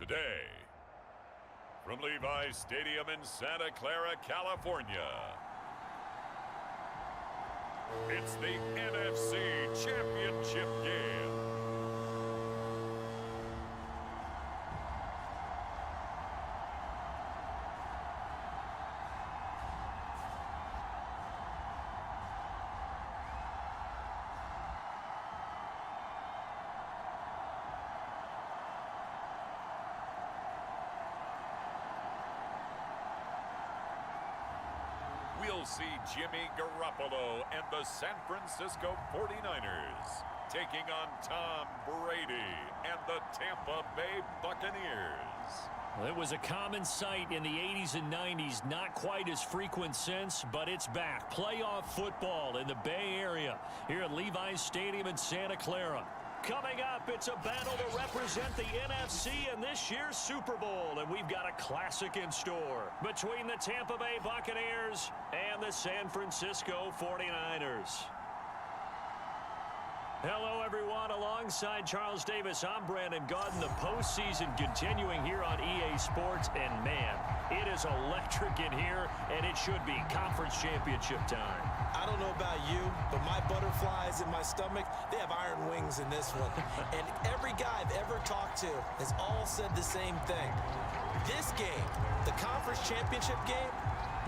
Today, from Levi's Stadium in Santa Clara, California, it's the NFC Championship game. We'll see Jimmy Garoppolo and the San Francisco 49ers taking on Tom Brady and the Tampa Bay Buccaneers. Well, it was a common sight in the 80s and 90s. Not quite as frequent since, but it's back. Playoff football in the Bay Area here at Levi's Stadium in Santa Clara. Coming up, it's a battle to represent the NFC in this year's Super Bowl, and we've got a classic in store between the Tampa Bay Buccaneers and the San Francisco 49ers. Hello, everyone. Alongside Charles Davis, I'm Brandon Gaudin. The postseason continuing here on EA Sports, and man, it is electric in here, and it should be conference championship time. I don't know about you, but my butterflies in my stomach, they have iron wings in this one. And every guy I've ever talked to has all said the same thing. This game, the conference championship game,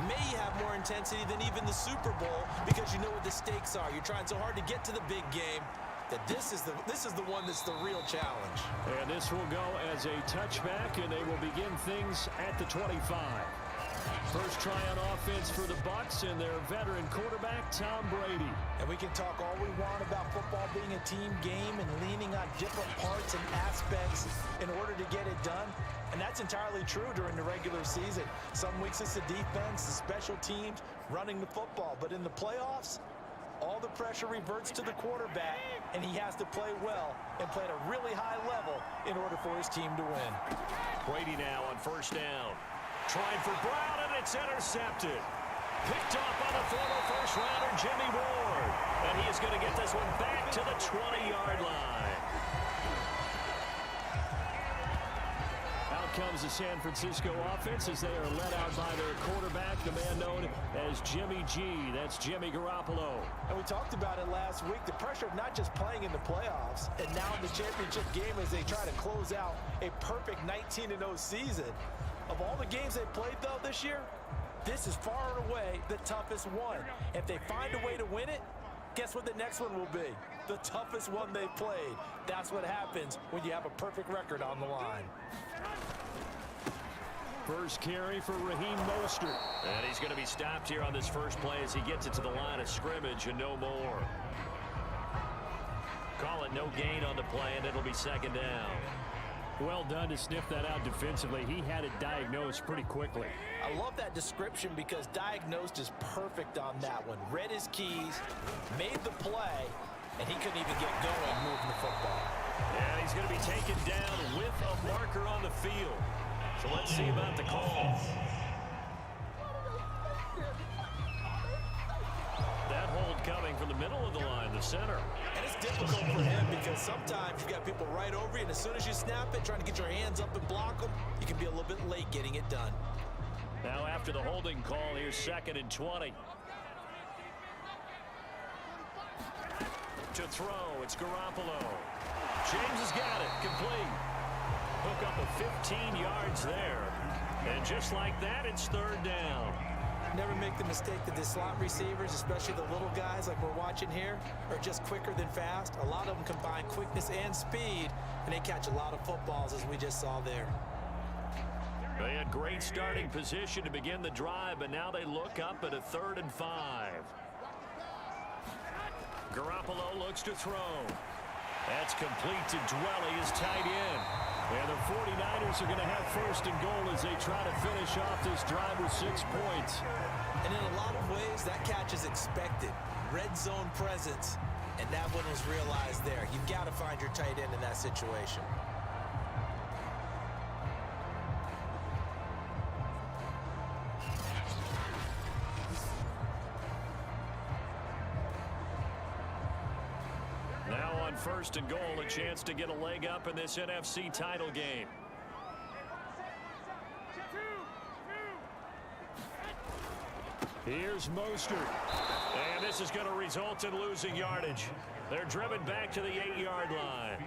may have more intensity than even the Super Bowl because you know what the stakes are. You're trying so hard to get to the big game that this is the one that's the real challenge. And this will go as a touchback, and they will begin things at the 25. First try on offense for the Bucks and their veteran quarterback, Tom Brady. And we can talk all we want about football being a team game and leaning on different parts and aspects in order to get it done. And that's entirely true during the regular season. Some weeks it's the defense, the special teams, running the football. But in the playoffs, all the pressure reverts to the quarterback, and he has to play well and play at a really high level in order for his team to win. Brady now on first down. Trying for Brown, and it's intercepted. Picked off by the former first-rounder, Jimmy Ward. And he is going to get this one back to the 20-yard line. Out comes the San Francisco offense as they are led out by their quarterback, the man known as Jimmy G. That's Jimmy Garoppolo. And we talked about it last week, the pressure of not just playing in the playoffs and now in the championship game as they try to close out a perfect 19-0 season. Of all the games they played, though, this year, this is far and away the toughest one. If they find a way to win it, guess what the next one will be? The toughest one they've played. That's what happens when you have a perfect record on the line. First carry for Raheem Mostert. And he's going to be stopped here on this first play as he gets it to the line of scrimmage and no more. Call it no gain on the play, and it'll be second down. Well done to sniff that out defensively. He had it diagnosed pretty quickly. I love that description because diagnosed is perfect on that one. Read his keys, made the play, and he couldn't even get going moving the football. And he's going to be taken down with a marker on the field. So let's see about the call. That hold coming from the middle of the line, the center. And it's difficult for him because sometimes you've got people right over you, and as soon as you snap it, trying to get your hands up and block them, you can be a little bit late getting it done. Now after the holding call, here's 2nd and 20. To throw, it's Garoppolo. James has got it, complete. Hook up a 15 yards there. And just like that, it's 3rd down. Never make the mistake that the slot receivers, especially the little guys like we're watching here, are just quicker than fast. A lot of them combine quickness and speed, and they catch a lot of footballs, as we just saw there. They had great starting position to begin the drive, but now they look up at a 3rd and 5. Garoppolo looks to throw. That's complete to Dwelly, his tight end. And the 49ers are going to have 1st and goal as they try to finish off this drive with 6 points. And in a lot of ways, that catch is expected. Red zone presence, and that one was realized there. You've got to find your tight end in that situation. Now on 1st and goal, a chance to get a leg up in this NFC title game. Here's Mostert. And this is going to result in losing yardage. They're driven back to the 8-yard line.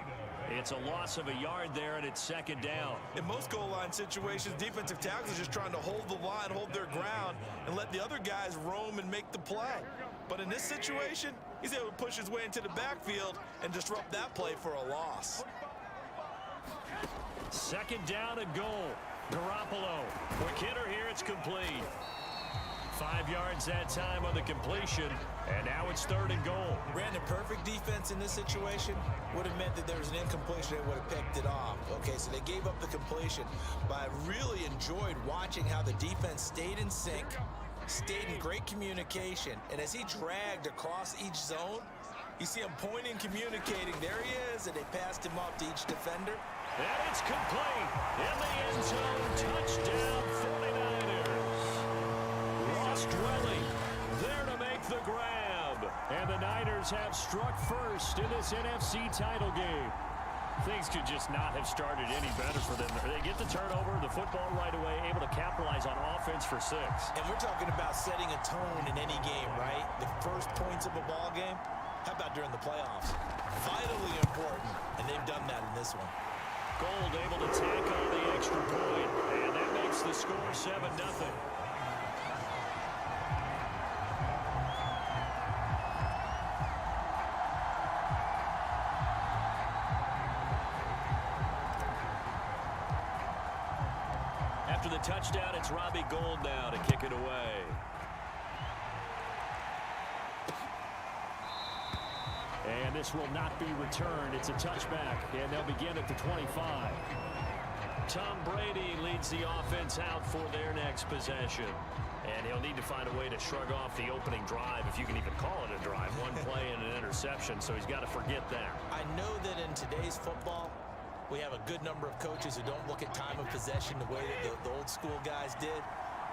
It's a loss of a yard there, and it's second down. In most goal line situations, defensive tackles are just trying to hold the line, hold their ground, and let the other guys roam and make the play. But in this situation, he's able to push his way into the backfield and disrupt that play for a loss. Second down and goal. Garoppolo. Quick hitter here. It's complete. 5 yards that time on the completion, and now it's third and goal. Brandon, perfect defense in this situation would have meant that there was an incompletion. They would have picked it off. Okay, so they gave up the completion, but I really enjoyed watching how the defense stayed in sync, stayed in great communication, and as he dragged across each zone, you see him pointing, communicating. There he is, and they passed him off to each defender. And it's complete. In the end zone, touchdown 49ers. Ross Dwelly there to make the grab. And the Niners have struck first in this NFC title game. Things could just not have started any better for them. They get the turnover, the football right away, able to capitalize on offense for 6. And we're talking about setting a tone in any game, right? The first points of a ball game. How about during the playoffs? Vitally important, and they've done that in this one. Gold able to tack on the extra point, and that makes the score 7-0. After the touchdown, it's Robbie Gould now to kick it away. And this will not be returned. It's a touchback, and they'll begin at the 25. Tom Brady leads the offense out for their next possession. And he'll need to find a way to shrug off the opening drive, if you can even call it a drive. One play and an interception, so he's got to forget that. I know that in today's football, we have a good number of coaches who don't look at time of possession the way that the old school guys did.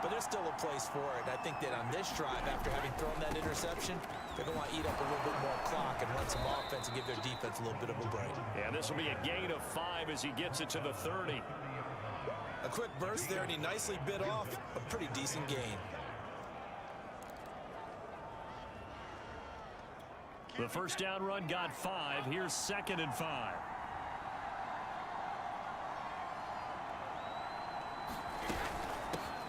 But there's still a place for it. I think that on this drive, after having thrown that interception, they're going to want to eat up a little bit more clock and run some offense and give their defense a little bit of a break. Yeah, this will be a gain of 5 as he gets it to the 30. A quick burst there, and he nicely bit off a pretty decent gain. The first down run got 5. Here's 2nd and 5.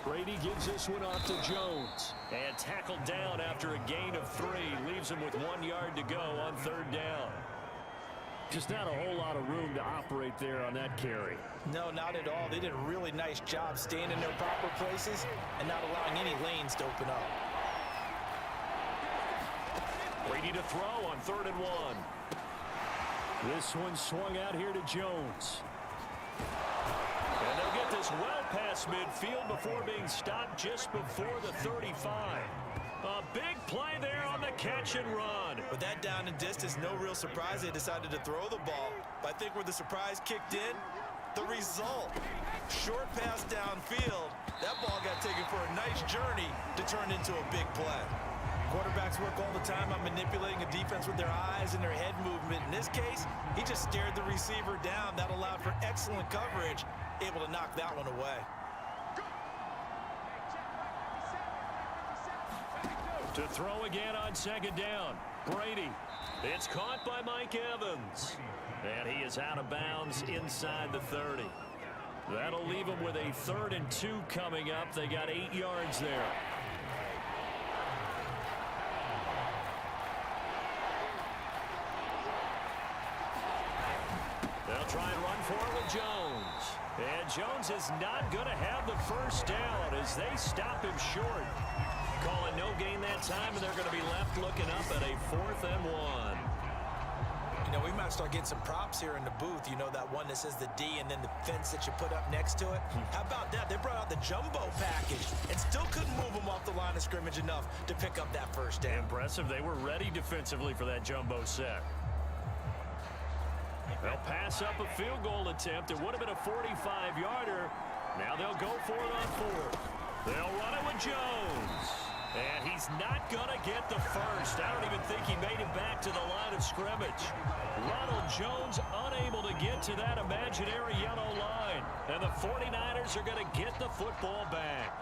Brady gives this one off to Jones. And tackled down after a gain of 3. Leaves him with 1 yard to go on 3rd down. Just not a whole lot of room to operate there on that carry. No, not at all. They did a really nice job staying in their proper places and not allowing any lanes to open up. Brady to throw on 3rd and 1. This one swung out here to Jones. And they'll get this well past midfield before being stopped just before the 35. A big play there on the catch and run. With that down and distance, no real surprise they decided to throw the ball. But I think where the surprise kicked in, the result. Short pass downfield. That ball got taken for a nice journey to turn into a big play. Quarterbacks work all the time on manipulating a defense with their eyes and their head movement. In this case, he just stared the receiver down. That allowed for excellent coverage, able to knock that one away. To throw again on 2nd down. Brady. It's caught by Mike Evans. And he is out of bounds inside the 30. That'll leave him with a 3rd and 2 coming up. They got 8 yards there. They'll try and run for it with Jones. And Jones is not going to have the first down as they stop him short. Calling no gain that time, and they're going to be left looking up at a 4th and 1. You know, we might start getting some props here in the booth. You know, that one that says the D and then the fence that you put up next to it. How about that? They brought out the jumbo package and still couldn't move them off the line of scrimmage enough to pick up that first down. Impressive. They were ready defensively for that jumbo set. They'll pass up a field goal attempt. It would have been a 45-yarder. Now they'll go for it on 4th. They'll run it with Jones. And he's not going to get the first. I don't even think he made it back to the line of scrimmage. Ronald Jones unable to get to that imaginary yellow line. And the 49ers are going to get the football back.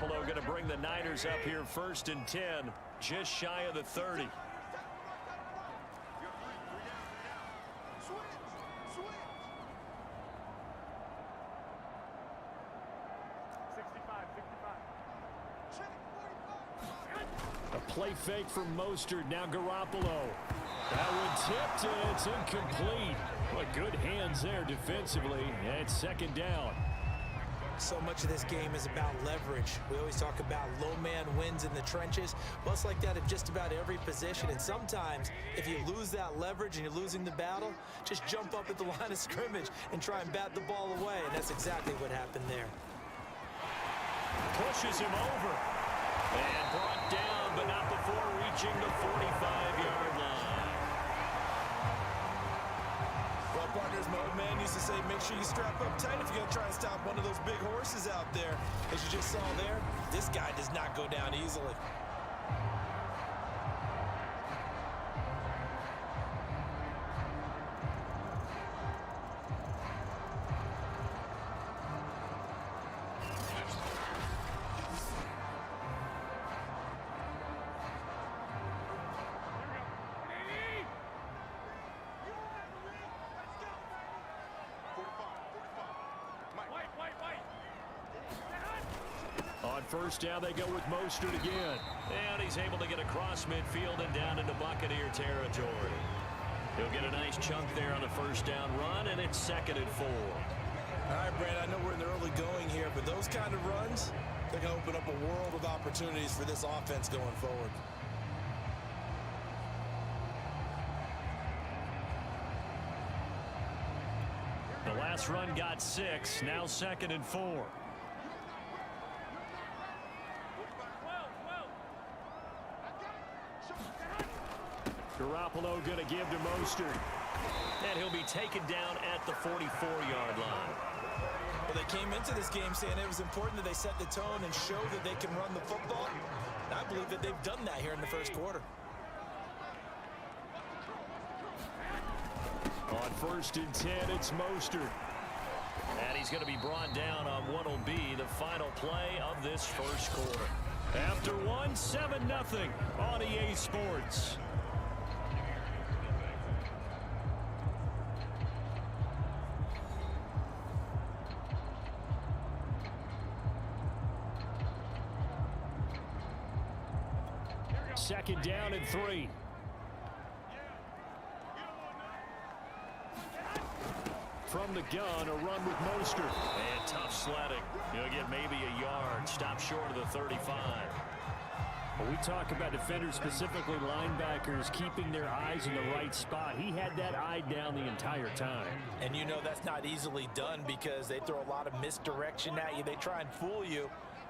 Garoppolo going to bring the Niners up here 1st and 10, just shy of the 30. A play fake from Mostert. Now Garoppolo. That one tipped, and it's incomplete. But good hands there defensively. And 2nd down. So much of this game is about leverage. We always talk about low man wins in the trenches. Well, it's like that in just about every position. And sometimes, if you lose that leverage and you're losing the battle, just jump up at the line of scrimmage and try and bat the ball away. And that's exactly what happened there. Pushes him over. And brought down, but not before reaching the 45-yard line. Well, partners, my old man used to say, make sure you strap up tight if you're going to try and stop one of those big horses out there. As you just saw there, this guy does not go down easily. On 1st down, they go with Mostert again. And he's able to get across midfield and down into Buccaneer territory. He'll get a nice chunk there on the 1st down run, and it's 2nd and 4. All right, Brad, I know we're in the early going here, but those kind of runs, they're going to open up a world of opportunities for this offense going forward. The last run got 6, now 2nd and 4. Garoppolo going to give to Mostert. And he'll be taken down at the 44-yard line. Well, they came into this game saying it was important that they set the tone and show that they can run the football. And I believe that they've done that here in the 1st quarter. On 1st and 10, it's Mostert. And he's going to be brought down on what will be the final play of this 1st quarter. After 7-0 on EA Sports. Second down and 3. From the gun, a run with Mostert. And tough sledding. He'll get maybe a yard. Stop short of the 35. When we talk about defenders, specifically linebackers, keeping their eyes in the right spot, he had that eye down the entire time. And you know that's not easily done because they throw a lot of misdirection at you. They try and fool you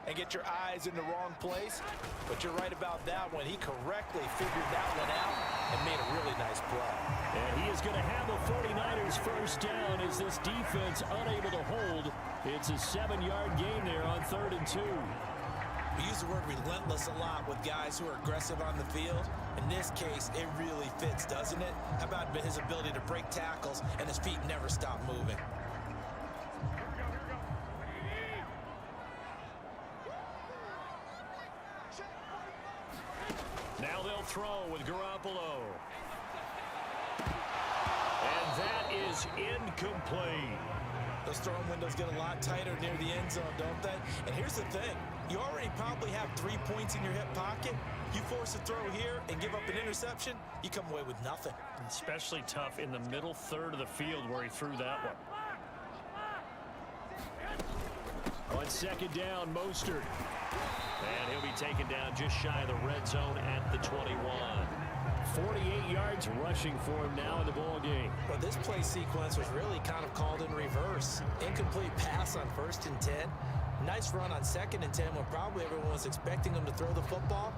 and get your eyes in the wrong place. But you're right about that one. He correctly figured that one out and made a really nice play. And he is going to have the 49ers 1st down as this defense unable to hold. It's a 7-yard gain there on 3rd and 2. We use the word relentless a lot with guys who are aggressive on the field. In this case, it really fits, doesn't it? How about his ability to break tackles and his feet never stop moving? Now they'll throw with Garoppolo. And that is incomplete. Those throwing windows get a lot tighter near the end zone, don't they? And here's the thing. You already probably have 3 points in your hip pocket. You force a throw here and give up an interception, you come away with nothing. Especially tough in the middle third of the field where he threw that one. On 2nd down, Mostert. And he'll be taken down just shy of the red zone at the 21. 48 yards rushing for him now in the ball game. Well, this play sequence was really kind of called in reverse. Incomplete pass on 1st and 10. Nice run on 2nd and 10 when probably everyone was expecting him to throw the football.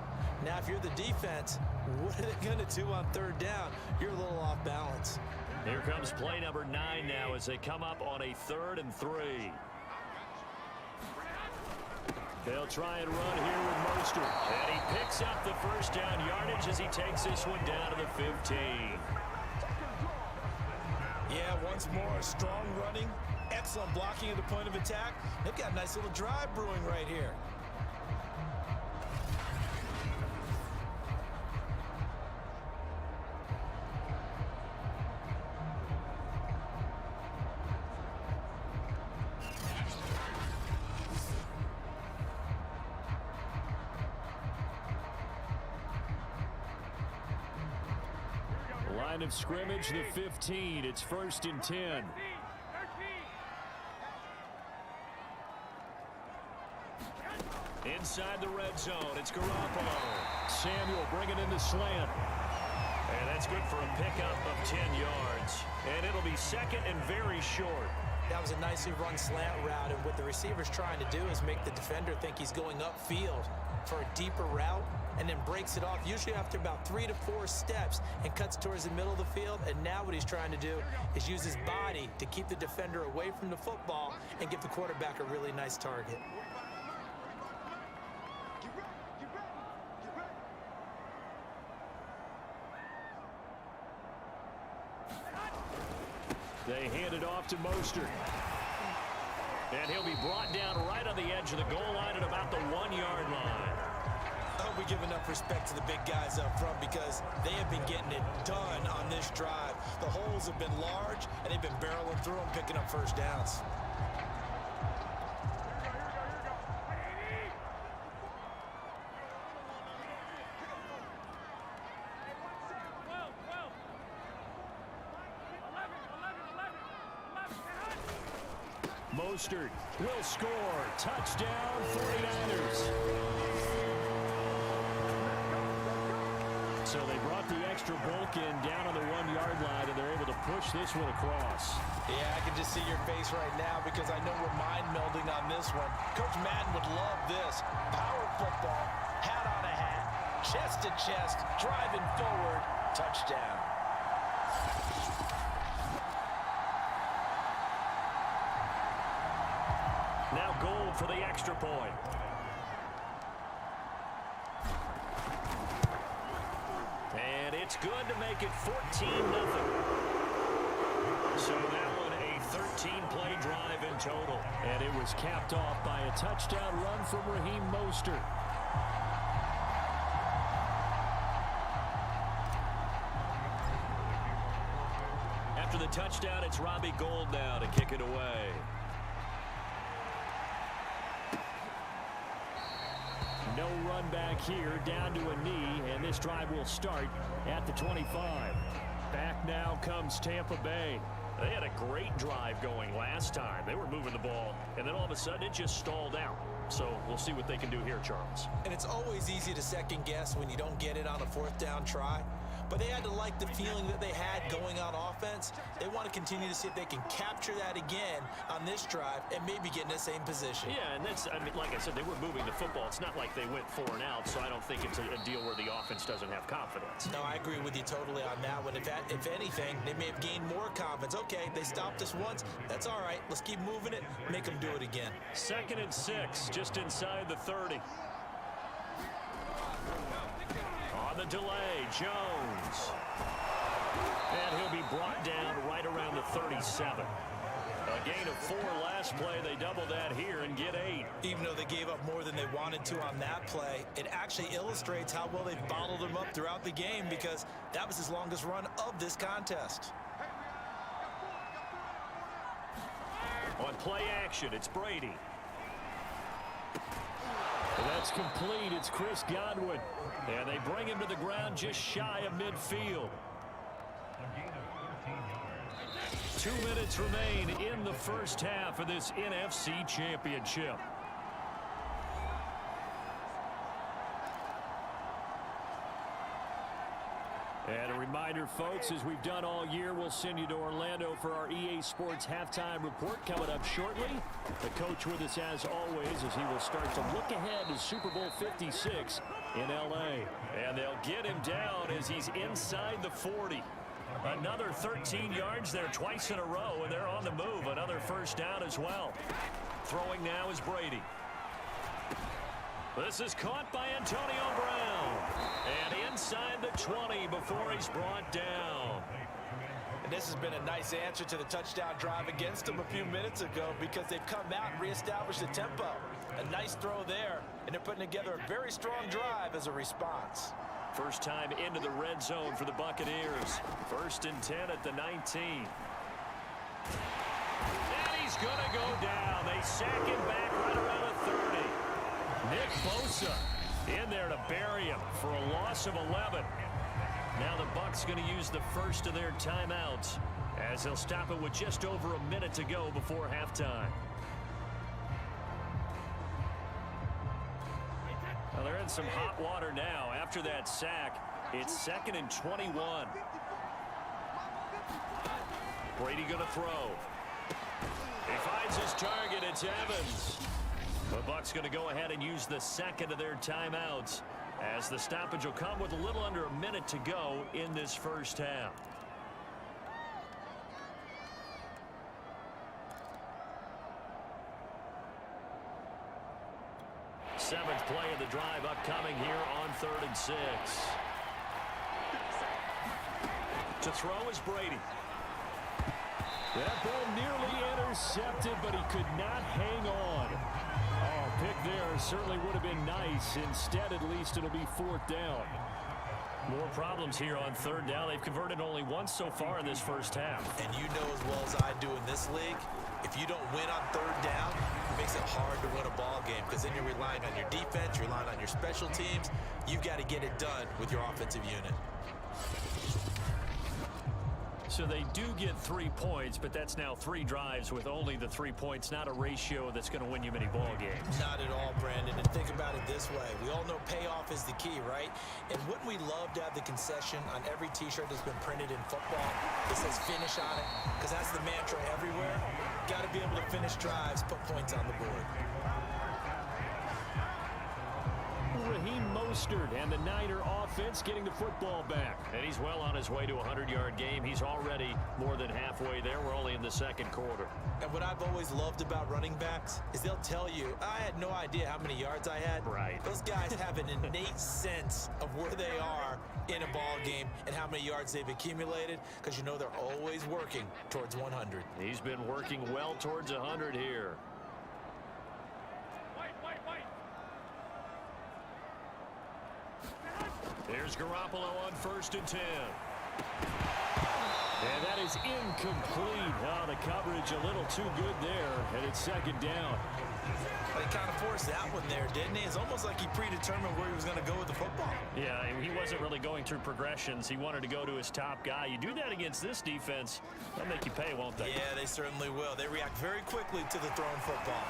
Now, if you're the defense, what are they going to do on 3rd down? You're a little off balance. Here comes play number 9 now as they come up on a 3rd and 3. They'll try and run here with Mostert. And he picks up the 1st down yardage as he takes this one down to the 15. Yeah, once more, strong running, excellent blocking at the point of attack. They've got a nice little drive brewing right here. Line of scrimmage, the 15. It's 1st and 10. Inside the red zone, it's Garoppolo. Samuel bringing in the slant. And that's good for a pickup of 10 yards. And it'll be 2nd and very short. That was a nicely run slant route, and what the receiver's trying to do is make the defender think he's going upfield for a deeper route, and then breaks it off, usually after about 3 to 4 steps, and cuts towards the middle of the field. And now what he's trying to do is use his body to keep the defender away from the football and give the quarterback a really nice target. They hand it off to Mostert. And he'll be brought down right on the edge of the goal line at about the 1-yard line. I hope we give enough respect to the big guys up front, because they have been getting it done on this drive. The holes have been large, and they've been barreling through them, picking up first downs. Mostert will score. Touchdown, 49ers. So they brought the extra bulk in down on the 1-yard line, and they're able to push this one across. Yeah, I can just see your face right now, because I know we're mind melding on this one. Coach Madden would love this. Power football, hat on a hat, chest to chest, driving forward, touchdown. Now goal for the extra point. And it's good to make it 14-0. So that one a 13-play drive in total. And it was capped off by a touchdown run from Raheem Mostert. After the touchdown, it's Robbie Gould now to kick it away. No run back here, down to a knee, and this drive will start at the 25. Back now comes Tampa Bay. They had a great drive going last time. They were moving the ball, and then all of a sudden it just stalled out. So we'll see what they can do here, Charles. And it's always easy to second guess when you don't get it on a 4th down try. But they had to like the feeling that they had going on offense. They want to continue to see if they can capture that again on this drive and maybe get in the same position. Yeah, and that's, I mean, like I said, they were moving the football. It's not like they went 4 and out, so I don't think it's a deal where the offense doesn't have confidence. No, I agree with you totally on that one. If anything, they may have gained more confidence. Okay, they stopped us once. That's all right. Let's keep moving it. Make them do it again. 2nd and 6, just inside the 30. On the delay, Jones. And he'll be brought down right around the 37. A gain of 4 last play. They double that here and get 8. Even though they gave up more than they wanted to on that play, it actually illustrates how well they've bottled them up throughout the game, because that was his longest run of this contest. On play action, it's Brady. That's complete. It's Chris Godwin. And they bring him to the ground just shy of midfield. 2 minutes remain in the first half of this NFC Championship. And a reminder, folks, as we've done all year, we'll send you to Orlando for our EA Sports halftime report coming up shortly. The coach with us as always, as he will start to look ahead to Super Bowl 56 in L.A. And they'll get him down as he's inside the 40. Another 13 yards there twice in a row, and they're on the move. Another first down as well. Throwing now is Brady. This is caught by Antonio Brown. And inside the 20 before he's brought down. And this has been a nice answer to the touchdown drive against them a few minutes ago, because they've come out and reestablished the tempo. A nice throw there, and they're putting together a very strong drive as a response. First time into the red zone for the Buccaneers. 1st and 10 at the 19. And he's going to go down. They sack him back right around the 30. Nick Bosa in there to bury him for a loss of 11. Now the Bucks going to use the first of their timeouts as they'll stop it with just over a minute to go before halftime. Well, they're in some hot water now after that sack. It's 2nd and 21. Brady going to throw. He finds his target. It's Evans. The Bucks going to go ahead and use the second of their timeouts as the stoppage will come with a little under a minute to go in this first half. Seventh play of the drive upcoming here on 3rd and 6. To throw is Brady. That ball nearly intercepted, but he could not hang on. Oh, pick there certainly would have been nice. Instead, at least it'll be 4th down. More problems here on 3rd down. They've converted only once so far in this first half. And you know as well as I do in this league, if you don't win on 3rd down, it makes it hard to win a ball game because then you're relying on your defense, you're relying on your special teams. You've got to get it done with your offensive unit. So they do get 3 points, but that's now 3 drives with only the 3 points, not a ratio that's going to win you many ball games. Not at all, Brandon. And think about it this way. We all know payoff is the key, right? And wouldn't we love to have the concession on every T-shirt that's been printed in football that says finish on it? Because that's the mantra everywhere. Got to be able to finish drives, put points on the board. Mostert and the Niner offense getting the football back. And he's well on his way to a 100-yard game. He's already more than halfway there. We're only in the 2nd quarter. And what I've always loved about running backs is they'll tell you, I had no idea how many yards I had. Right. Those guys have an innate sense of where they are in a ball game and how many yards they've accumulated because you know they're always working towards 100. He's been working well towards 100 here. There's Garoppolo on 1st and 10. And that is incomplete. Oh, the coverage a little too good there, and it's 2nd down. They kind of forced that one there, didn't he? It's almost like he predetermined where he was going to go with the football. Yeah, he wasn't really going through progressions. He wanted to go to his top guy. You do that against this defense, they'll make you pay, won't they? Yeah, they certainly will. They react very quickly to the thrown football.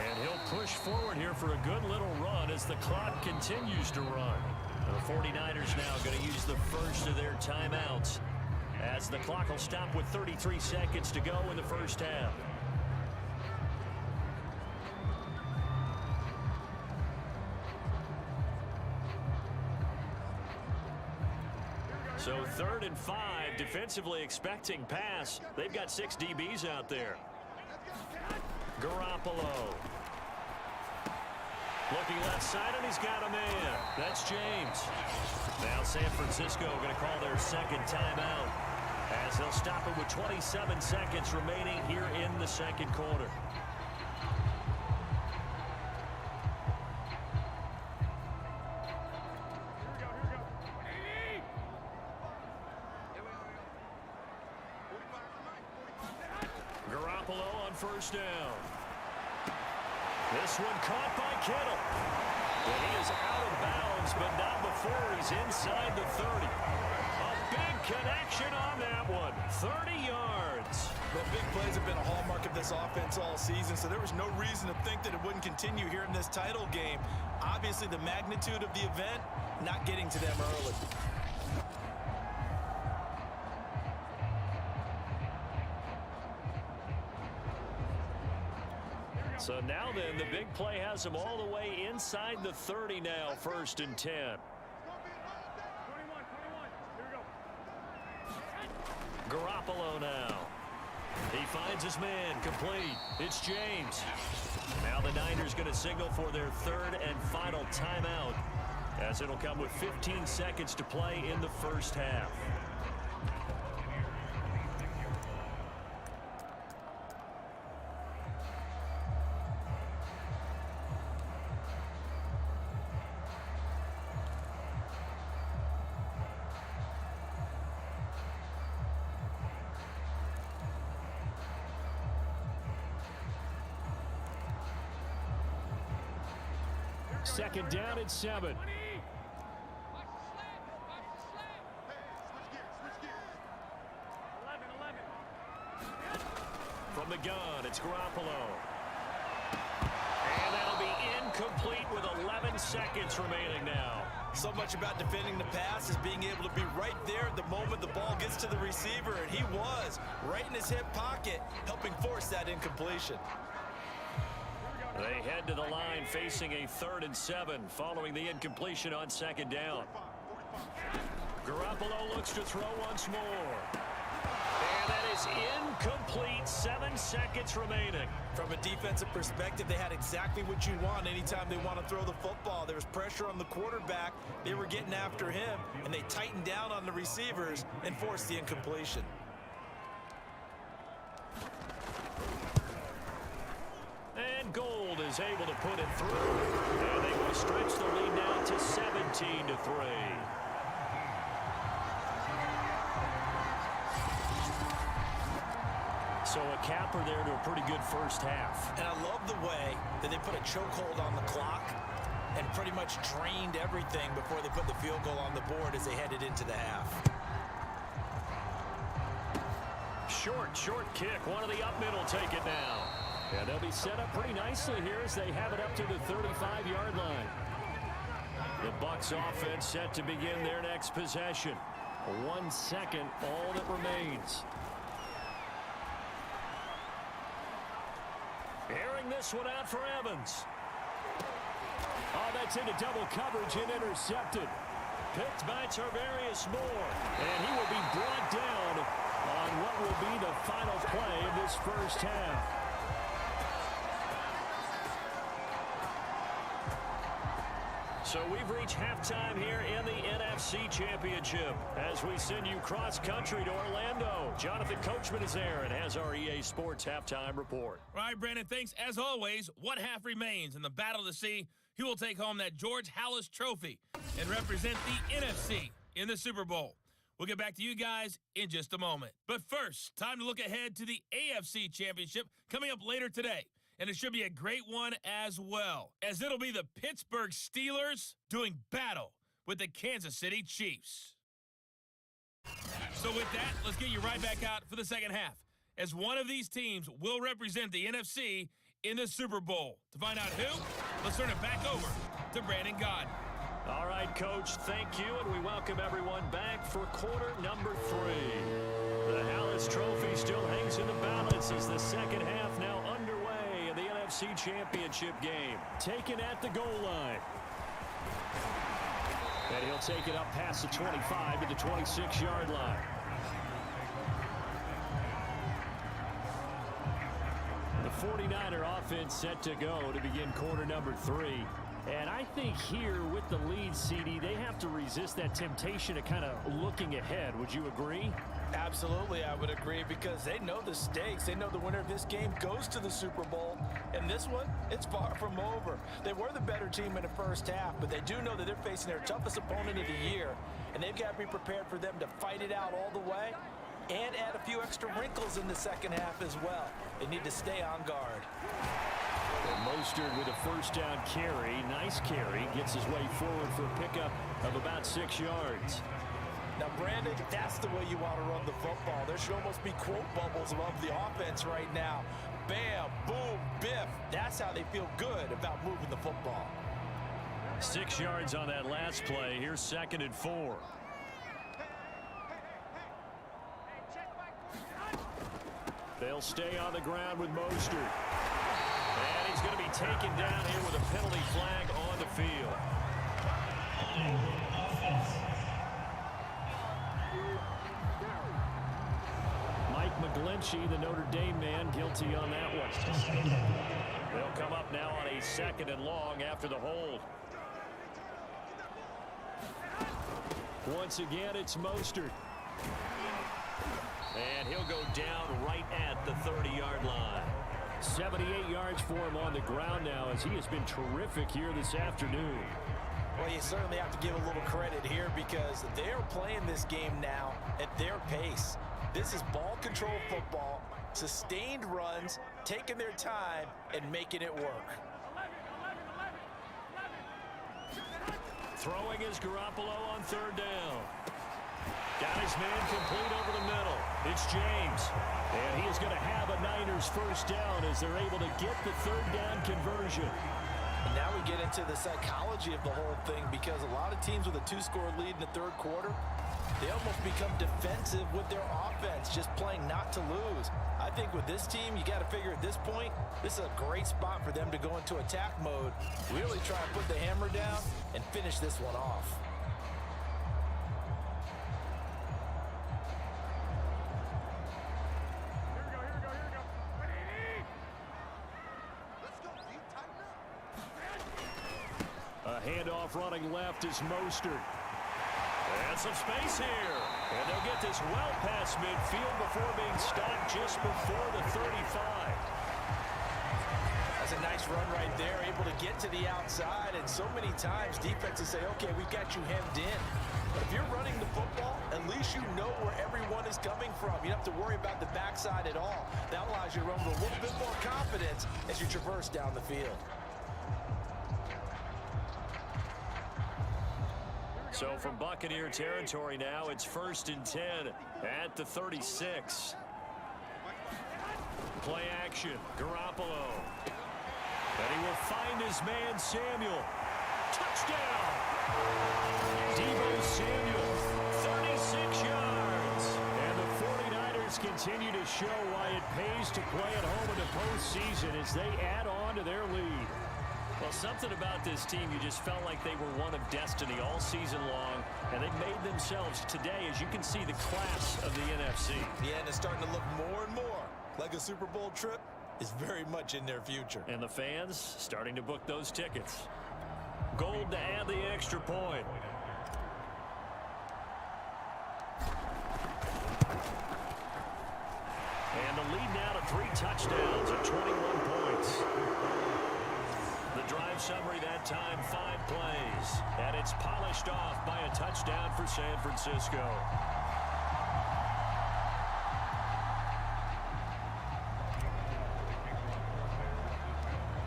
And he'll push forward here for a good little run as the clock continues to run. The 49ers now going to use the first of their timeouts as the clock will stop with 33 seconds to go in the first half. So 3rd and 5, defensively expecting pass. They've got 6 DBs out there. Garoppolo. Looking left side, and he's got a man. That's James. Now San Francisco going to call their 2nd timeout as they'll stop it with 27 seconds remaining here in the 2nd quarter. Garoppolo on 1st down. This one caught by Kittle. And he is out of bounds, but not before he's inside the 30. A big connection on that one. 30 yards. Well, big plays have been a hallmark of this offense all season, so there was no reason to think that it wouldn't continue here in this title game. Obviously, the magnitude of the event, not getting to them early. So now then, the big play has him all the way inside the 30 now, 1st and 10. Garoppolo now. He finds his man, complete. It's James. Now the Niners going to signal for their 3rd and final timeout as it'll come with 15 seconds to play in the first half. – 2nd down at 7. From the gun, it's Garoppolo. And that'll be incomplete with 11 seconds remaining now. So much about defending the pass is being able to be right there at the moment the ball gets to the receiver, and he was right in his hip pocket, helping force that incompletion. They head to the line facing a 3rd and 7 following the incompletion on 2nd down. Garoppolo looks to throw once more. And that is incomplete. 7 seconds remaining. From a defensive perspective, they had exactly what you want anytime they want to throw the football. There was pressure on the quarterback. They were getting after him, and they tightened down on the receivers and forced the incompletion. And Gold is able to put it through. And they will stretch the lead now to 17-3. So a capper there to a pretty good first half. And I love the way that they put a chokehold on the clock and pretty much drained everything before they put the field goal on the board as they headed into the half. Short kick. One of the up middle take it now. Yeah, they'll be set up pretty nicely here as they have it up to the 35-yard line. The Bucks offense set to begin their next possession. 1 second, all that remains. Airing this one out for Evans. Oh, that's into double coverage and intercepted. Picked by Tarvarius Moore. And he will be brought down on what will be the final play of this first half. So we've reached halftime here in the NFC Championship as we send you cross-country to Orlando. Jonathan Coachman is there and has our EA Sports halftime report. All right, Brandon, thanks. As always, one half remains in the battle to see who will take home that George Halas trophy and represent the NFC in the Super Bowl. We'll get back to you guys in just a moment. But first, time to look ahead to the AFC Championship coming up later today. And it should be a great one as well, as it'll be the Pittsburgh Steelers doing battle with the Kansas City Chiefs. So with that, let's get you right back out for the second half, as one of these teams will represent the NFC in the Super Bowl. To find out who, let's turn it back over to Brandon Gaudin. All right, Coach, thank you, and we welcome everyone back for quarter number 3. The Halas Trophy still hangs in the balance as the second half now underway in the NFC Championship game. Taken at the goal line. And he'll take it up past the 25 to the 26-yard line. The 49er offense set to go to begin quarter number 3. And I think here with the lead, CD, they have to resist that temptation of kind of looking ahead. Would you agree? Absolutely, I would agree, because they know the stakes. They know the winner of this game goes to the Super Bowl. And this one, it's far from over. They were the better team in the first half, but they do know that they're facing their toughest opponent of the year. And they've got to be prepared for them to fight it out all the way and add a few extra wrinkles in the second half as well. They need to stay on guard. And Mostert with a first down carry. Nice carry. Gets his way forward for a pickup of about 6 yards. Now, Brandon, that's the way you want to run the football. There should almost be quote bubbles above the offense right now. Bam, boom, biff. That's how they feel good about moving the football. 6 yards on that last play. Here's 2nd and 4. They'll stay on the ground with Mostert. And he's going to be taken down here with a penalty flag on the field. Mike McGlinchey, the Notre Dame man, guilty on that one. They'll come up now on a 2nd and long after the hold. Once again, it's Mostert. And he'll go down right at the 30-yard line. 78 yards for him on the ground now, as he has been terrific here this afternoon. Well, you certainly have to give a little credit here, because they're playing this game now at their pace. This is ball control football, sustained runs, taking their time, and making it work. Throwing is Garoppolo on 3rd down. Got his man complete over the middle. It's James. And he is going to have a Niners first down as they're able to get the third down conversion. And now we get into the psychology of the whole thing, because a lot of teams with a 2-score lead in the third quarter, they almost become defensive with their offense, just playing not to lose. I think with this team, you got to figure at this point, this is a great spot for them to go into attack mode, really try and put the hammer down and finish this one off. A handoff running left is Mostert. And some space here. And they'll get this well past midfield before being stopped just before the 35. That's a nice run right there, able to get to the outside. And so many times defenses say, okay, we've got you hemmed in. But if you're running the football, at least you know where everyone is coming from. You don't have to worry about the backside at all. That allows you to run with a little bit more confidence as you traverse down the field. So from Buccaneer territory now, it's 1st and 10 at the 36. Play action, Garoppolo. And he will find his man, Samuel. Touchdown! Deebo Samuel, 36 yards. And the 49ers continue to show why it pays to play at home in the postseason as they add on to their lead. Well, something about this team, you just felt like they were one of destiny all season long, and they made themselves today, as you can see, the class of the NFC. Yeah, and it's starting to look more and more like a Super Bowl trip is very much in their future. And the fans starting to book those tickets. Gold to add the extra point. And the lead now to 3 touchdowns at 21 points. The drive summary that time, 5 plays. And it's polished off by a touchdown for San Francisco.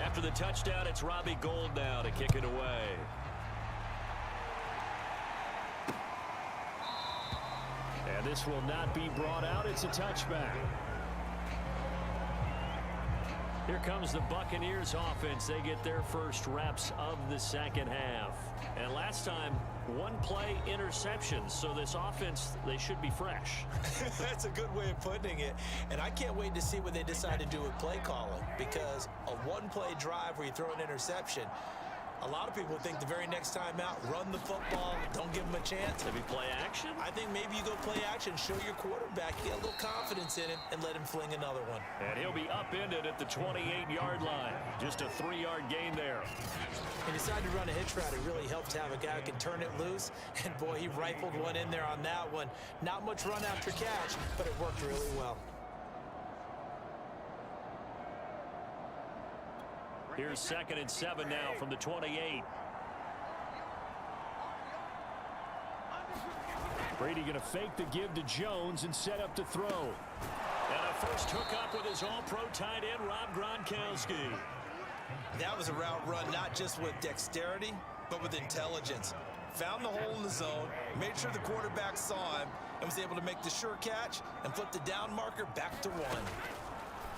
After the touchdown, it's Robbie Gould now to kick it away. And this will not be brought out. It's a touchback. Here comes the Buccaneers offense. They get their first reps of the second half. And last time, 1 play interception. So this offense, they should be fresh. That's a good way of putting it. And I can't wait to see what they decide to do with play calling, because a 1-play drive where you throw an interception, a lot of people think the very next time out, run the football, don't give them a chance. Maybe play action? I think maybe you go play action, show your quarterback, get a little confidence in him, and let him fling another one. And he'll be upended at the 28-yard line. Just a 3-yard gain there. He decided to run a hitch route. It really helps to have a guy who can turn it loose. And, boy, he rifled one in there on that one. Not much run after catch, but it worked really well. Here's 2nd and 7 now from the 28. Brady going to fake the give to Jones and set up to throw. And a first hookup with his all-pro tight end, Rob Gronkowski. That was a route run not just with dexterity, but with intelligence. Found the hole in the zone, made sure the quarterback saw him, and was able to make the sure catch and flip the down marker back to 1.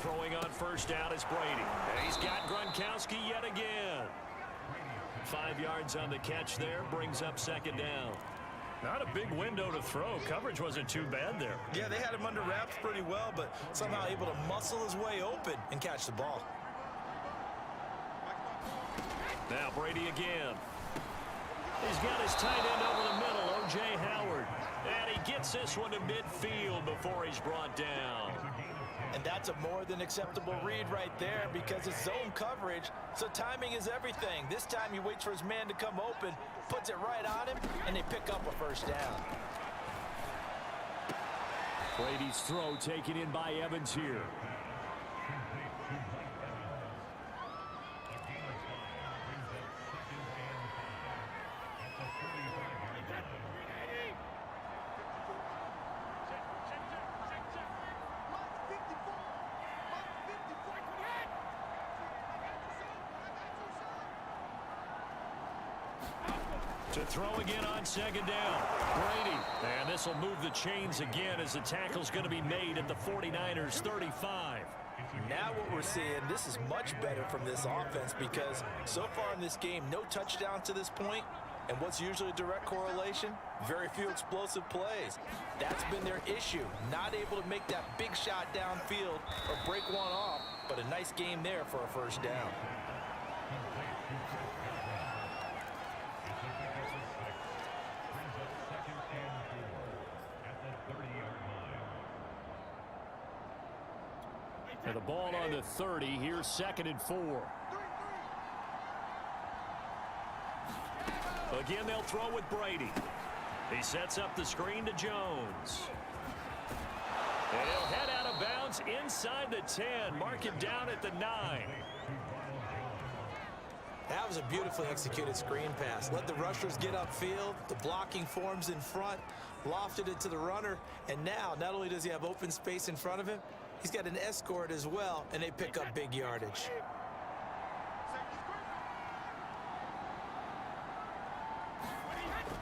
Throwing on first down is Brady. And he's got Gronkowski yet again. 5 yards on the catch there, brings up 2nd down. Not a big window to throw. Coverage wasn't too bad there. Yeah, they had him under wraps pretty well, but somehow able to muscle his way open and catch the ball. Now Brady again. He's got his tight end over the middle, O.J. Howard. And he gets this one to midfield before he's brought down. And that's a more than acceptable read right there, because it's zone coverage, so timing is everything. This time he waits for his man to come open, puts it right on him, and they pick up a first down. Brady's throw taken in by Evans here. To throw again on second down. Brady. And this will move the chains again as the tackle's going to be made at the 49ers 35. Now what we're seeing, this is much better from this offense because so far in this game, no touchdowns to this point. And what's usually a direct correlation? Very few explosive plays. That's been their issue. Not able to make that big shot downfield or break one off, but a nice game there for a first down. And the ball on the 30. Here's 2nd and 4. Again, they'll throw with Brady. He sets up the screen to Jones. And he'll head out of bounds inside the 10. Mark him down at the 9. That was a beautifully executed screen pass. Let the rushers get upfield. The blocking forms in front. Lofted it to the runner. And now, not only does he have open space in front of him, he's got an escort as well, and they pick up big yardage.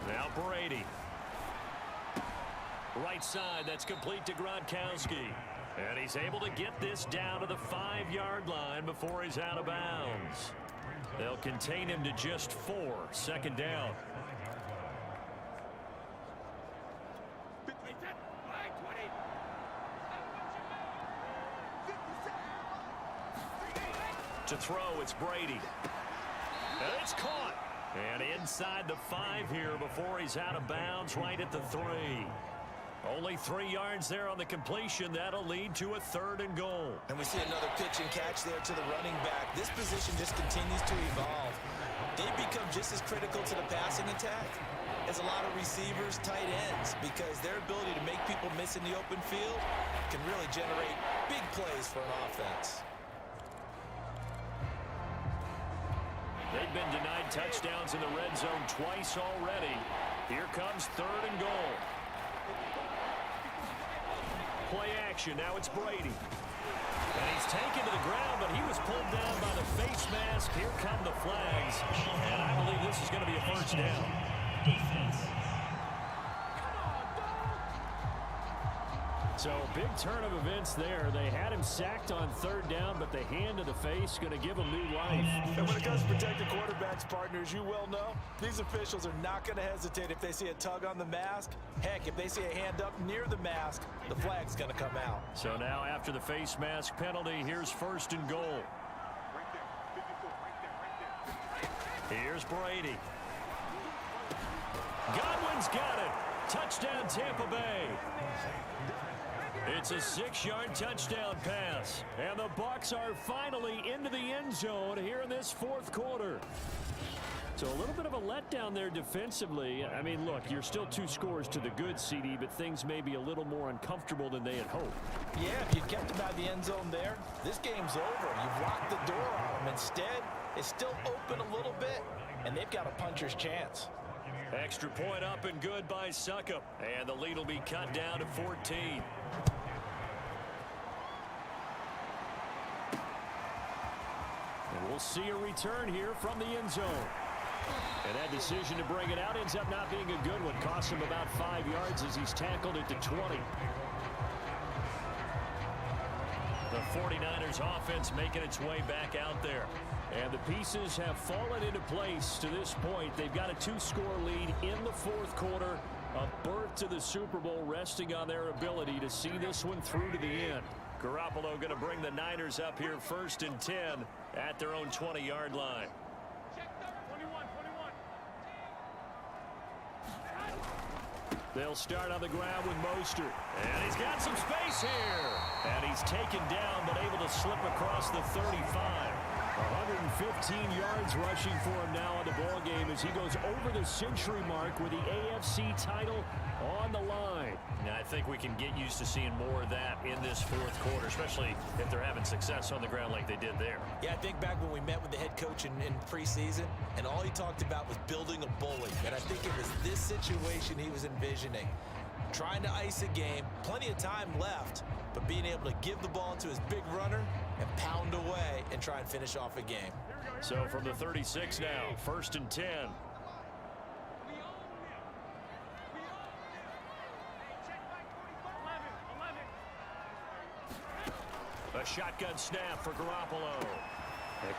Now Brady. Right side, that's complete to Gronkowski. And he's able to get this down to the 5-yard line before he's out of bounds. They'll contain him to just 4. 2nd down. To throw, it's Brady. And it's caught. And inside the 5 here before he's out of bounds, right at the 3. Only 3 yards there on the completion. That'll lead to a 3rd and goal. And we see another pitch and catch there to the running back. This position just continues to evolve. They become just as critical to the passing attack as a lot of receivers, tight ends, because their ability to make people miss in the open field can really generate big plays for an offense. They've been denied touchdowns in the red zone twice already. Here comes 3rd and goal. Play action. Now it's Brady. And he's taken to the ground, but he was pulled down by the face mask. Here come the flags. And I believe this is going to be a first down. Defense. So, big turn of events there. They had him sacked on 3rd down, but the hand to the face going to give him new life. And when it comes to protecting quarterbacks, partners, you well know, these officials are not going to hesitate if they see a tug on the mask. Heck, if they see a hand up near the mask, the flag's going to come out. So now after the face mask penalty, here's 1st and goal. Here's Brady. Godwin's got it. Touchdown, Tampa Bay. It's a 6-yard touchdown pass. And the Bucks are finally into the end zone here in this 4th quarter. So a little bit of a letdown there defensively. I mean, look, you're still 2 scores to the good, CD, but things may be a little more uncomfortable than they had hoped. Yeah, if you kept them out of the end zone there, this game's over. You've locked the door on them. Instead, it's still open a little bit, and they've got a puncher's chance. Extra point up and good by Succop. And the lead will be cut down to 14. And we'll see a return here from the end zone. And that decision to bring it out ends up not being a good one. Costs him about 5 yards as he's tackled it to 20. The 49ers offense making its way back out there. And the pieces have fallen into place to this point. They've got a 2-score lead in the 4th quarter. A berth to the Super Bowl resting on their ability to see this one through to the end. Garoppolo going to bring the Niners up here 1st and 10 at their own 20-yard line. They'll start on the ground with Mostert. And he's got some space here. And he's taken down but able to slip across the 35. 115 yards rushing for him now in the ball game as he goes over the century mark with the AFC title on the line. Now, I think we can get used to seeing more of that in this 4th quarter, especially if they're having success on the ground like they did there. Yeah, I think back when we met with the head coach in preseason, and all he talked about was building a bully. And I think it was this situation he was envisioning. Trying to ice a game, plenty of time left, but being able to give the ball to his big runner and pound away and try and finish off a game. So from the 36 now, 1st and 10. A shotgun snap for Garoppolo.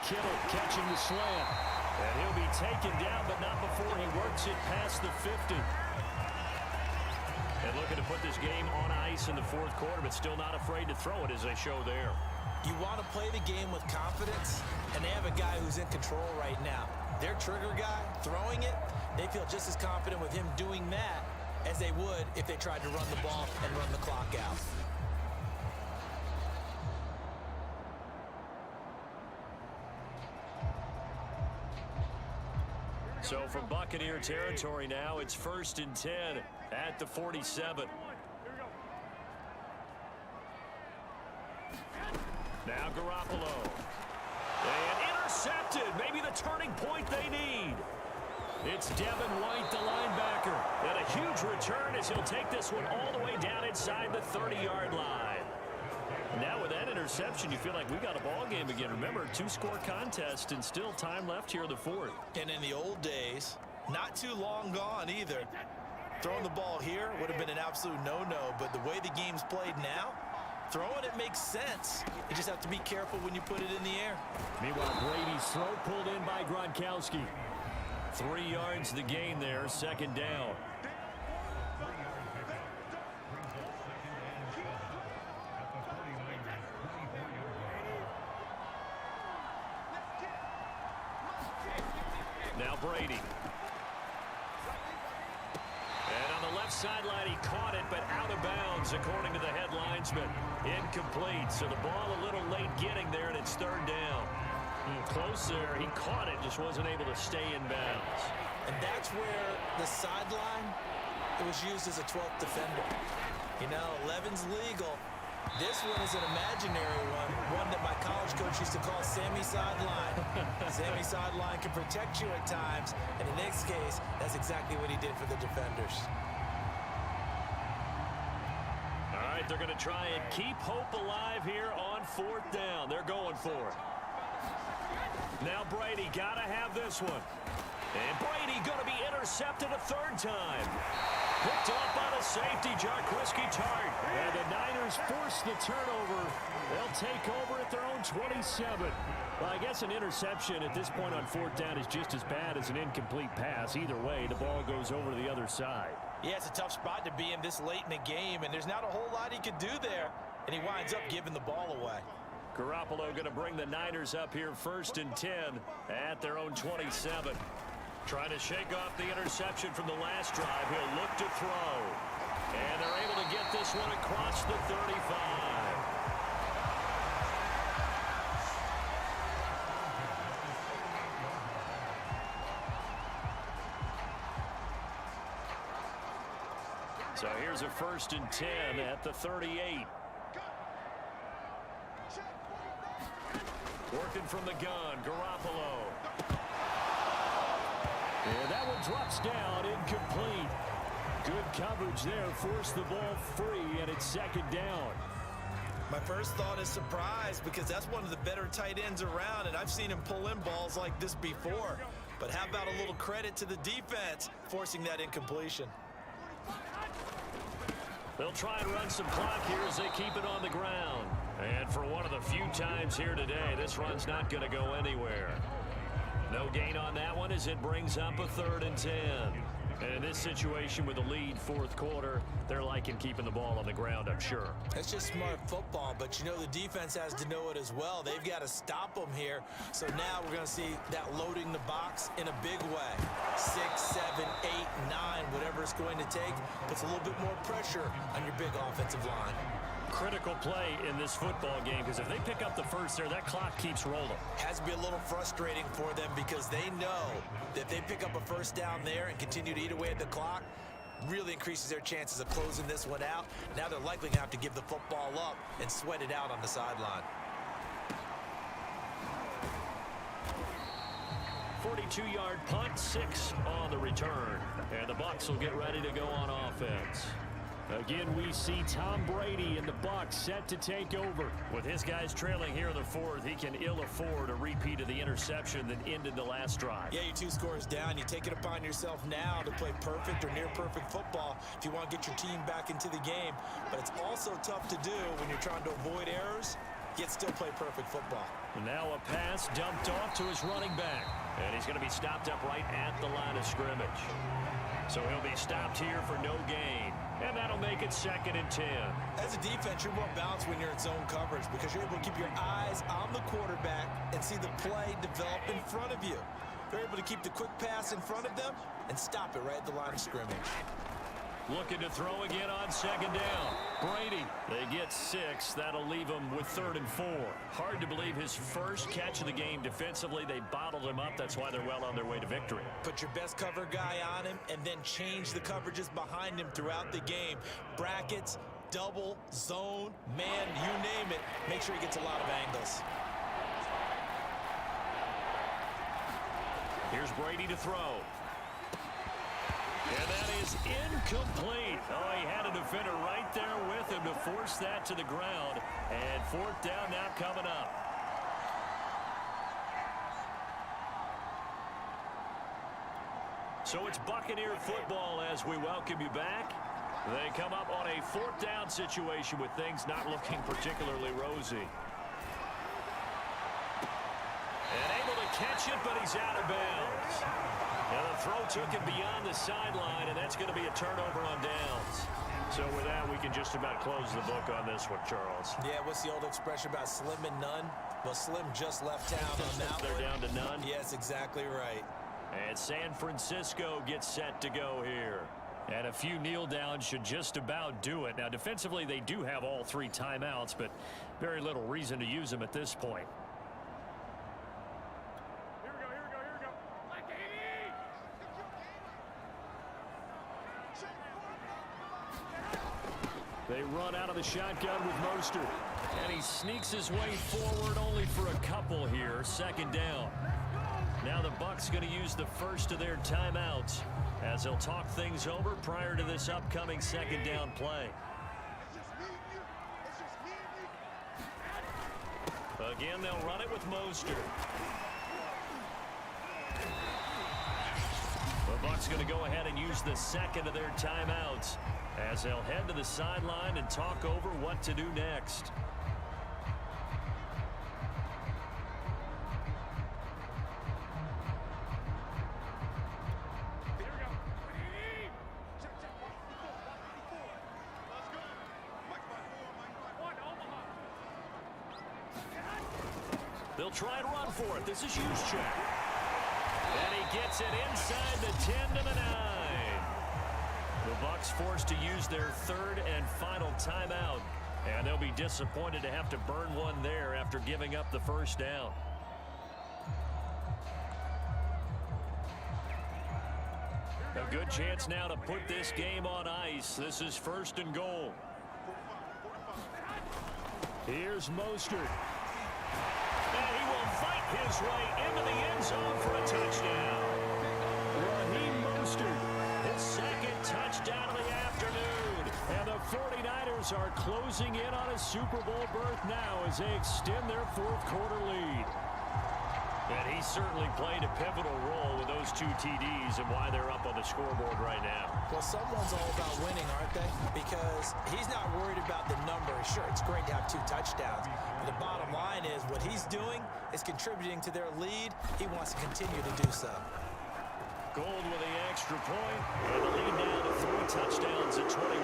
Kittle catching the slant. And he'll be taken down, but not before he works it past the 50. And looking to put this game on ice in the fourth quarter, but still not afraid to throw it as they show there. You want to play the game with confidence, and they have a guy who's in control right now. Their trigger guy throwing it, they feel just as confident with him doing that as they would if they tried to run the ball and run the clock out. So from Buccaneer territory now, it's 1st and 10 at the 47. Now Garoppolo. And intercepted. Maybe the turning point they need. It's Devin White, the linebacker. And a huge return as he'll take this one all the way down inside the 30-yard line. Now with that interception, you feel like we got a ball game again. Remember, 2-score contest and still time left here in the fourth. And in the old days, not too long gone either. Throwing the ball here would have been an absolute no-no, but the way the game's played now, throwing it makes sense. You just have to be careful when you put it in the air. Meanwhile, Brady's throw pulled in by Gronkowski. 3 yards the gain there, 2nd down. Now Brady. And on the left sideline, he caught it, but out of bounds, according to the head linesman. Incomplete, so the ball a little late getting there, and it's 3rd down. Close there. He caught it, just wasn't able to stay in bounds. And that's where the sideline, it was used as a 12th defender. You know, 11's legal. This one is an imaginary one that my college coach used to call Sammy Sideline. Sammy Sideline can protect you at times, and in this case, that's exactly what he did for the defenders. All right, they're going to try and keep hope alive here on 4th down. They're going for it. Now Brady got to have this one. And Brady going to be intercepted a 3rd time. Picked off by the safety, Jarquiski Tart. And the Niners force the turnover. They'll take over at their own 27. Well, I guess an interception at this point on 4th down is just as bad as an incomplete pass. Either way, the ball goes over to the other side. Yeah, it's a tough spot to be in this late in the game, and there's not a whole lot he could do there. And he winds up giving the ball away. Garoppolo going to bring the Niners up here 1st and 10 at their own 27. Trying to shake off the interception from the last drive. He'll look to throw. And they're able to get this one across the 35. So here's a 1st and 10 at the 38. Working from the gun, Garoppolo. And that one drops down, incomplete. Good coverage there, forced the ball free, and it's 2nd down. My first thought is surprise, because that's one of the better tight ends around, and I've seen him pull in balls like this before. But how about a little credit to the defense forcing that incompletion? They'll try and run some clock here as they keep it on the ground. And for one of the few times here today, this run's not going to go anywhere. No gain on that one as it brings up a 3rd and 10. And in this situation with a lead 4th quarter, they're liking keeping the ball on the ground, I'm sure. That's just smart football, but you know the defense has to know it as well. They've got to stop them here. So now we're going to see that loading the box in a big way. 6, 7, 8, 9, whatever it's going to take, puts a little bit more pressure on your big offensive line. Critical play in this football game, because if they pick up the first there, that clock keeps rolling. Has to be a little frustrating for them, because they know that if they pick up a 1st down there and continue to eat away at the clock, really increases their chances of closing this one out. Now they're likely going to have to give the football up and sweat it out on the sideline. 42-yard punt, 6 on the return. And the Bucks will get ready to go on offense. Again, we see Tom Brady and the Bucks set to take over. With his guys trailing here in the 4th, he can ill afford a repeat of the interception that ended the last drive. Yeah, you're 2 scores down. You take it upon yourself now to play perfect or near perfect football if you want to get your team back into the game. But it's also tough to do when you're trying to avoid errors yet still play perfect football. And now a pass dumped off to his running back. And he's going to be stopped up right at the line of scrimmage. So he'll be stopped here for no gain. And that'll make it 2nd and 10. As a defense, you're more balanced when you're in zone coverage because you're able to keep your eyes on the quarterback and see the play develop in front of you. They're able to keep the quick pass in front of them and stop it right at the line of scrimmage. Looking to throw again on 2nd down. Brady, they get 6. That'll leave him with 3rd and 4. Hard to believe his first catch of the game defensively. They bottled him up. That's why they're well on their way to victory. Put your best cover guy on him and then change the coverages behind him throughout the game. Brackets, double, zone, man, you name it. Make sure he gets a lot of angles. Here's Brady to throw. And that is incomplete. Oh, he had a defender right there with him to force that to the ground. And 4th down now coming up. So it's Buccaneer football as we welcome you back. They come up on a 4th down situation with things not looking particularly rosy. And able to catch it, but he's out of bounds. Now the throw took him beyond the sideline, and that's going to be a turnover on downs. So with that, we can just about close the book on this one, Charles. Yeah, what's the old expression about slim and none? Well, Slim just left town on that They're down to none? Yes, exactly right. And San Francisco gets set to go here. And a few kneel downs should just about do it. Now, defensively, they do have all 3 timeouts, but very little reason to use them at this point. They run out of the shotgun with Mostert. And he sneaks his way forward only for a couple here. 2nd down. Now the Bucks going to use the first of their timeouts as they'll talk things over prior to this upcoming 2nd down play. Again, they'll run it with Mostert. The Bucks going to go ahead and use the 2nd of their timeouts as they'll head to the sideline and talk over what to do next. They'll try and run for it. This is Juszczyk. And he gets it inside the 10 to the 9. The Bucks forced to use their 3rd and final timeout. And they'll be disappointed to have to burn one there after giving up the 1st down. A good chance now to put this game on ice. This is 1st and goal. Here's Mostert. And he will fight his way into the end zone for a touchdown. Raheem Mostert, his 2nd touchdown of the afternoon. And the 49ers are closing in on a Super Bowl berth now as they extend their 4th quarter lead. And he certainly played a pivotal role with those 2 TDs and why they're up on the scoreboard right now. Well, someone's all about winning, aren't they? Because he's not worried about the number. Sure, it's great to have 2 touchdowns. But the bottom line is what he's doing is contributing to their lead. He wants to continue to do so. Gold with the extra point. And the lead now to 3 touchdowns at 21.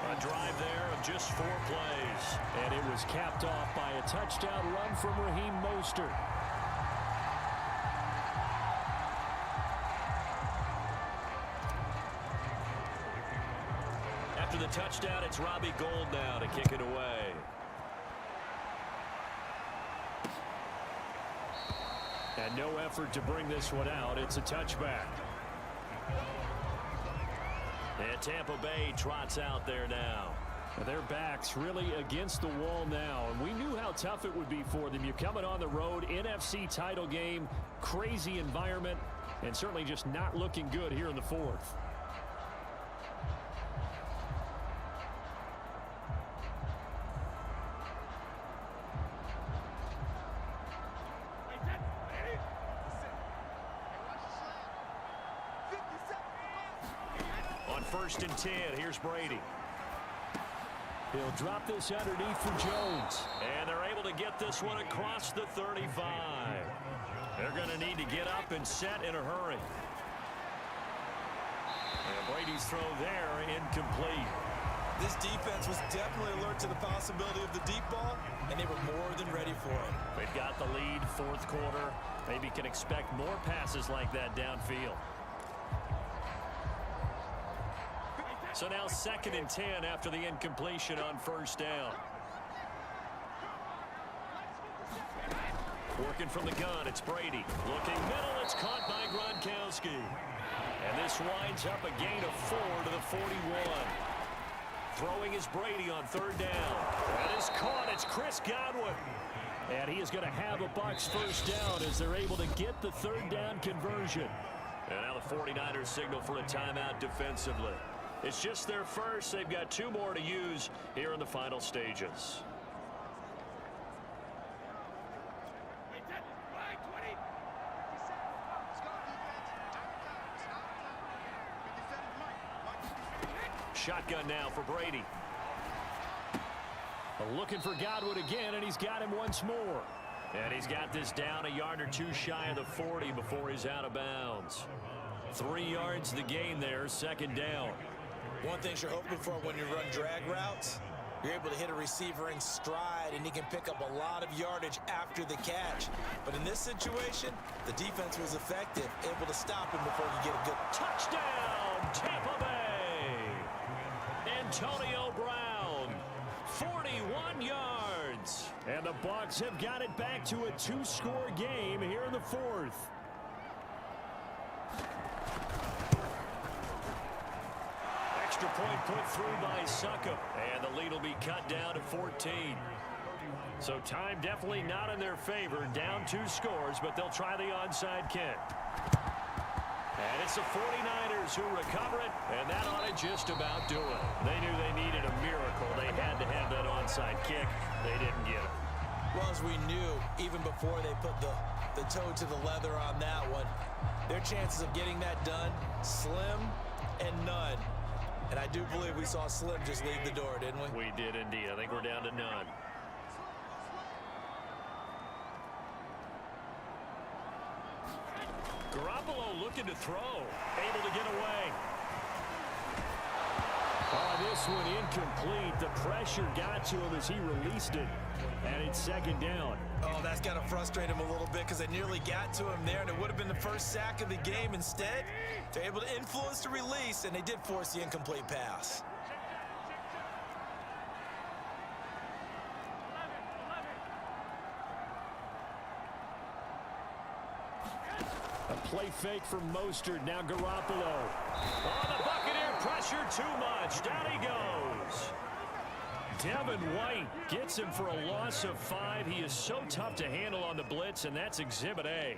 A drive there of just 4 plays. And it was capped off by a touchdown run from Raheem Mostert. After the touchdown, it's Robbie Gould now to kick it away. And no effort to bring this one out. It's a touchback. And Tampa Bay trots out there now. Their backs really against the wall now, and we knew how tough it would be for them. You're coming on the road, NFC title game, crazy environment, and certainly just not looking good here in the 4th. On 1st and 10, here's Brady. He'll drop this underneath for Jones. And they're able to get this one across the 35. They're going to need to get up and set in a hurry. And Brady's throw there incomplete. This defense was definitely alert to the possibility of the deep ball, and they were more than ready for it. They've got the lead, fourth quarter. Maybe can expect more passes like that downfield. So now 2nd and 10 after the incompletion on first down. Working from the gun, it's Brady. Looking middle, it's caught by Gronkowski. And this winds up a gain of 4 to the 41. Throwing is Brady on 3rd down. That is caught. It's Chris Godwin. And he is going to have a Bucks first down as they're able to get the 3rd down conversion. And now the 49ers signal for a timeout defensively. It's just their first. They've got 2 more to use here in the final stages. Shotgun now for Brady. Looking for Godwin again, and he's got him once more. And he's got this down a yard or 2 shy of the 40 before he's out of bounds. 3 yards the gain there, 2nd down. One thing you're hoping for when you run drag routes, you're able to hit a receiver in stride, and he can pick up a lot of yardage after the catch. But in this situation, the defense was effective, able to stop him before he get a good touchdown, Tampa Bay. Antonio Brown, 41 yards. And the Bucks have got it back to a 2-score game here in the 4th. Extra point put through by Succop. And the lead will be cut down to 14. So time definitely not in their favor. Down 2 scores, but they'll try the onside kick. And it's the 49ers who recover it, and that ought to just about do it. They knew they needed a miracle. They had to have that onside kick. They didn't get it. Well, as we knew, even before they put the toe to the leather on that one, their chances of getting that done, slim and none. And I do believe we saw Slim just leave the door, didn't we? We did indeed. I think we're down to none. Garoppolo looking to throw. Able to get away. Oh, this one incomplete. The pressure got to him as he released it. And it's 2nd down. Oh, that's got to frustrate him a little bit because they nearly got to him there, and it would have been the first sack of the game. Instead, they're able to influence the release, and they did force the incomplete pass. A play fake from Mostert. Now Garoppolo. Oh, the Buccaneer pressure too much. Down he goes. Devin White gets him for a loss of 5. He is so tough to handle on the blitz, and that's Exhibit A.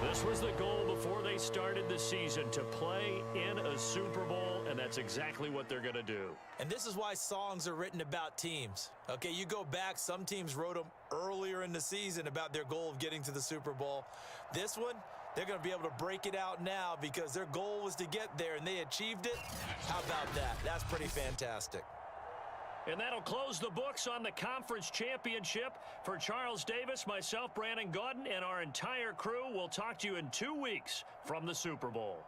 This was the goal before they started the season, to play in a Super Bowl, and that's exactly what they're going to do. And this is why songs are written about teams. Okay, you go back, some teams wrote them earlier in the season about their goal of getting to the Super Bowl. This one, they're going to be able to break it out now because their goal was to get there, and they achieved it. How about that? That's pretty fantastic. And that'll close the books on the conference championship. For Charles Davis, myself, Brandon Gaudin, and our entire crew, we'll talk to you in 2 weeks from the Super Bowl.